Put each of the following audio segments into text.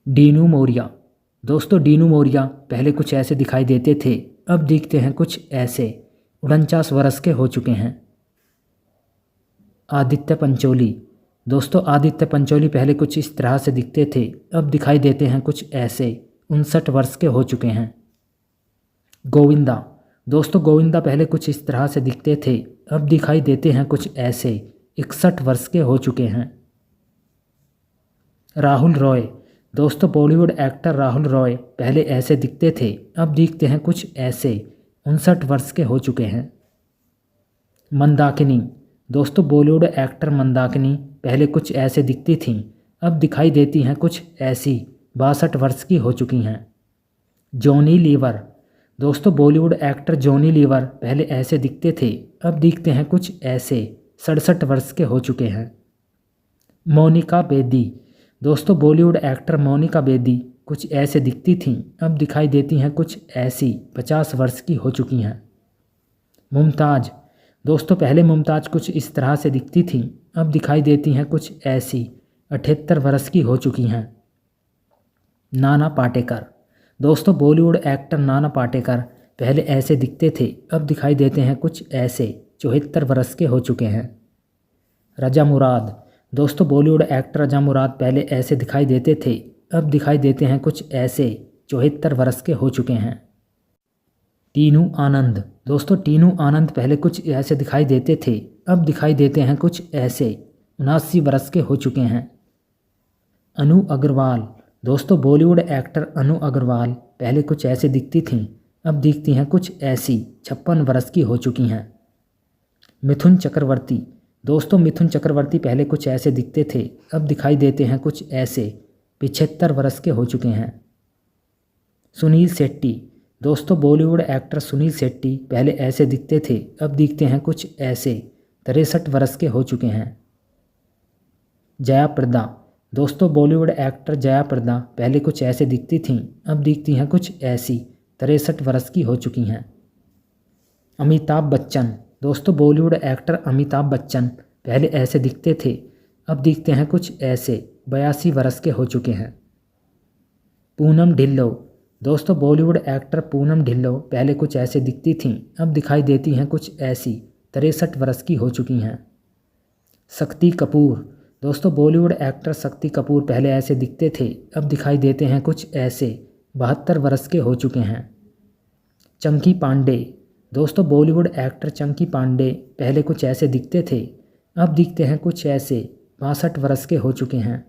डीनू मौर्य। दोस्तों डीनू मौर्य पहले कुछ ऐसे दिखाई देते थे, अब दिखते हैं कुछ ऐसे। 49 वर्ष के हो चुके हैं। आदित्य पंचोली। दोस्तों आदित्य पंचोली पहले कुछ इस तरह से दिखते थे, अब दिखाई देते हैं कुछ ऐसे। 59 वर्ष के हो चुके हैं। गोविंदा। दोस्तों गोविंदा पहले कुछ इस तरह से दिखते थे, अब दिखाई देते हैं कुछ ऐसे। 61 वर्ष के हो चुके हैं। राहुल रॉय। दोस्तों बॉलीवुड एक्टर राहुल रॉय पहले ऐसे दिखते थे, अब दिखते हैं कुछ ऐसे। 59 वर्ष के हो चुके हैं। मंदाकिनी। दोस्तों बॉलीवुड एक्टर मंदाकिनी पहले कुछ ऐसे दिखती थीं, अब दिखाई देती हैं कुछ ऐसी। 62 वर्ष की हो चुकी हैं। जॉनी लीवर। दोस्तों बॉलीवुड एक्टर जॉनी लीवर पहले ऐसे दिखते थे, अब दिखते हैं कुछ ऐसे। 67 वर्ष के हो चुके हैं। मोनिका बेदी। दोस्तों बॉलीवुड एक्टर मोनिका बेदी कुछ ऐसे दिखती थीं, अब दिखाई देती हैं कुछ ऐसी। 50 वर्ष की हो चुकी हैं। मुमताज़। दोस्तों पहले मुमताज़ कुछ इस तरह से दिखती थीं, अब दिखाई देती हैं कुछ ऐसी। 78 वर्ष की हो चुकी हैं। नाना पाटेकर। दोस्तों बॉलीवुड एक्टर नाना पाटेकर पहले ऐसे दिखते थे, अब दिखाई देते हैं कुछ ऐसे। 74 वर्ष के हो चुके हैं। रजा मुराद। दोस्तों बॉलीवुड एक्टर रजा मुराद पहले ऐसे दिखाई देते थे, अब दिखाई देते हैं कुछ ऐसे। 74 वर्ष के हो चुके हैं। टीनू आनंद। दोस्तों टीनू आनंद पहले कुछ ऐसे दिखाई देते थे, अब दिखाई देते हैं कुछ ऐसे। 79 वर्ष के हो चुके हैं। अनु अग्रवाल। दोस्तों बॉलीवुड एक्टर अनु अग्रवाल पहले कुछ ऐसे दिखती थीं, अब दिखती हैं कुछ ऐसी। 56 वर्ष की हो चुकी हैं। मिथुन चक्रवर्ती। दोस्तों मिथुन चक्रवर्ती पहले कुछ ऐसे दिखते थे, अब दिखाई देते हैं कुछ ऐसे। 75 वर्ष के हो चुके हैं। सुनील शेट्टी। दोस्तों बॉलीवुड एक्टर सुनील शेट्टी पहले ऐसे दिखते थे, अब दिखते हैं कुछ ऐसे। 63 वर्ष के हो चुके हैं। जया प्रदा। दोस्तों बॉलीवुड एक्टर जया प्रदा पहले कुछ ऐसे दिखती थीं, अब दिखती हैं कुछ ऐसी। 63 वर्ष की हो चुकी हैं। अमिताभ बच्चन। दोस्तों बॉलीवुड एक्टर अमिताभ बच्चन पहले ऐसे दिखते थे, अब दिखते हैं कुछ ऐसे। 82 वर्ष के हो चुके हैं। पूनम ढिल्लो। दोस्तों बॉलीवुड एक्टर पूनम ढिल्लो पहले कुछ ऐसे दिखती थीं, अब दिखाई देती हैं कुछ ऐसी। 63 वर्ष की हो चुकी हैं। शक्ति कपूर। दोस्तों बॉलीवुड एक्टर शक्ति कपूर पहले ऐसे दिखते थे, अब दिखाई देते हैं कुछ ऐसे। 72 वर्ष के हो चुके हैं। चंकी पांडे। दोस्तों बॉलीवुड एक्टर चंकी पांडे पहले कुछ ऐसे दिखते थे, अब दिखते हैं कुछ ऐसे। 62 वर्ष के हो चुके हैं।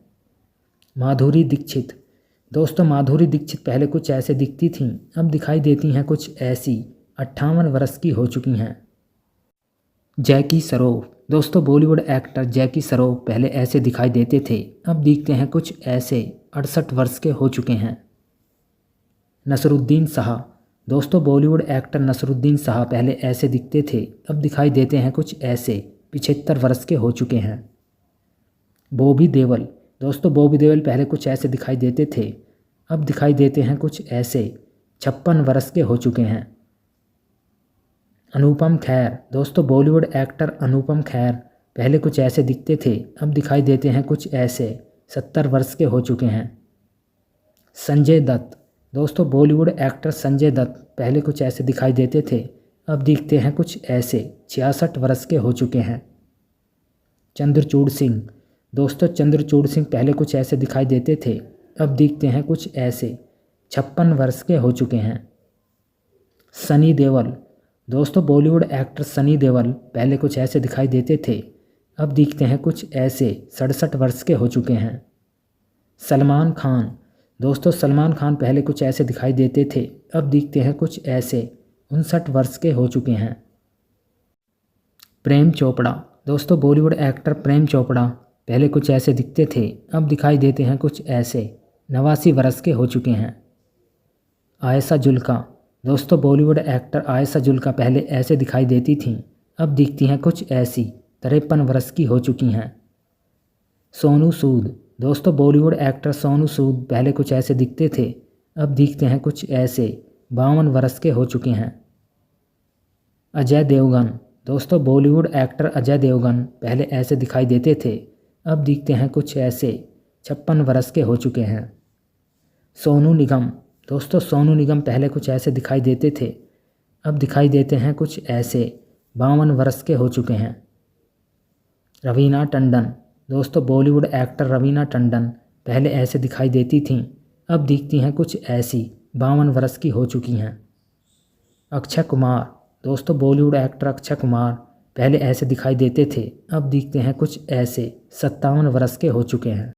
माधुरी दीक्षित। दोस्तों माधुरी दीक्षित पहले कुछ ऐसे दिखती थीं, अब दिखाई देती हैं कुछ ऐसी। 58 वर्ष की हो चुकी हैं। जैकी श्रॉफ। दोस्तों बॉलीवुड एक्टर जैकी श्रॉफ पहले ऐसे दिखाई देते थे, अब दिखते हैं कुछ ऐसे। 68 वर्ष के हो चुके हैं। नसरुद्दीन शाह। दोस्तों बॉलीवुड एक्टर नसरुद्दीन शाह पहले ऐसे दिखते थे, अब दिखाई देते हैं कुछ ऐसे। 75 वर्ष के हो चुके हैं। बॉबी देओल। दोस्तों बॉबी देओल पहले कुछ ऐसे दिखाई देते थे, अब दिखाई देते हैं कुछ ऐसे। 56 वर्ष के हो चुके हैं। अनुपम खेर। दोस्तों बॉलीवुड एक्टर अनुपम खेर पहले कुछ ऐसे दिखते थे, अब दिखाई देते हैं कुछ ऐसे। 70 वर्ष के हो चुके हैं। संजय दत्त। दोस्तों बॉलीवुड एक्टर संजय दत्त पहले कुछ ऐसे दिखाई देते थे, अब दिखते हैं कुछ ऐसे। 66 वर्ष के हो चुके हैं। चंद्रचूड़ सिंह। दोस्तों चंद्रचूड़ सिंह पहले कुछ ऐसे दिखाई देते थे, अब दिखते हैं कुछ ऐसे। 56 वर्ष के हो चुके हैं। सनी देओल। दोस्तों बॉलीवुड एक्टर सनी देओल पहले कुछ ऐसे दिखाई देते थे, अब दिखते हैं कुछ ऐसे। 67 वर्ष के हो चुके हैं। सलमान खान। दोस्तों सलमान खान पहले कुछ ऐसे दिखाई देते थे, अब दिखते हैं कुछ ऐसे। 59 वर्ष के हो चुके हैं। प्रेम चोपड़ा। दोस्तों बॉलीवुड एक्टर प्रेम चोपड़ा पहले कुछ ऐसे दिखते थे, अब दिखाई देते हैं कुछ ऐसे। 89 वर्ष के हो चुके हैं। आयशा जुल्का। दोस्तों बॉलीवुड एक्टर आयशा जुल्का पहले ऐसे दिखाई देती थीं, अब दिखती हैं कुछ ऐसी। 53 वर्ष की हो चुकी हैं। सोनू सूद। दोस्तों बॉलीवुड एक्टर सोनू सूद पहले कुछ ऐसे दिखते थे, अब दिखते हैं कुछ ऐसे। 52 वर्ष के हो चुके हैं। अजय देवगन। दोस्तों बॉलीवुड एक्टर अजय देवगन पहले ऐसे दिखाई देते थे, अब दिखते हैं कुछ ऐसे। 56 वर्ष के हो चुके हैं। सोनू निगम। दोस्तों सोनू निगम पहले कुछ ऐसे दिखाई देते थे, अब दिखाई देते हैं कुछ ऐसे, 52 वर्ष के हो चुके हैं। रवीना टंडन। दोस्तों बॉलीवुड एक्टर रवीना टंडन पहले ऐसे दिखाई देती थीं, अब दिखती हैं कुछ ऐसी, 52 वर्ष की हो चुकी हैं। अक्षय कुमार। दोस्तों बॉलीवुड एक्टर अक्षय कुमार पहले ऐसे दिखाई देते थे, अब दिखते हैं कुछ ऐसे, 57 वर्ष के हो चुके हैं।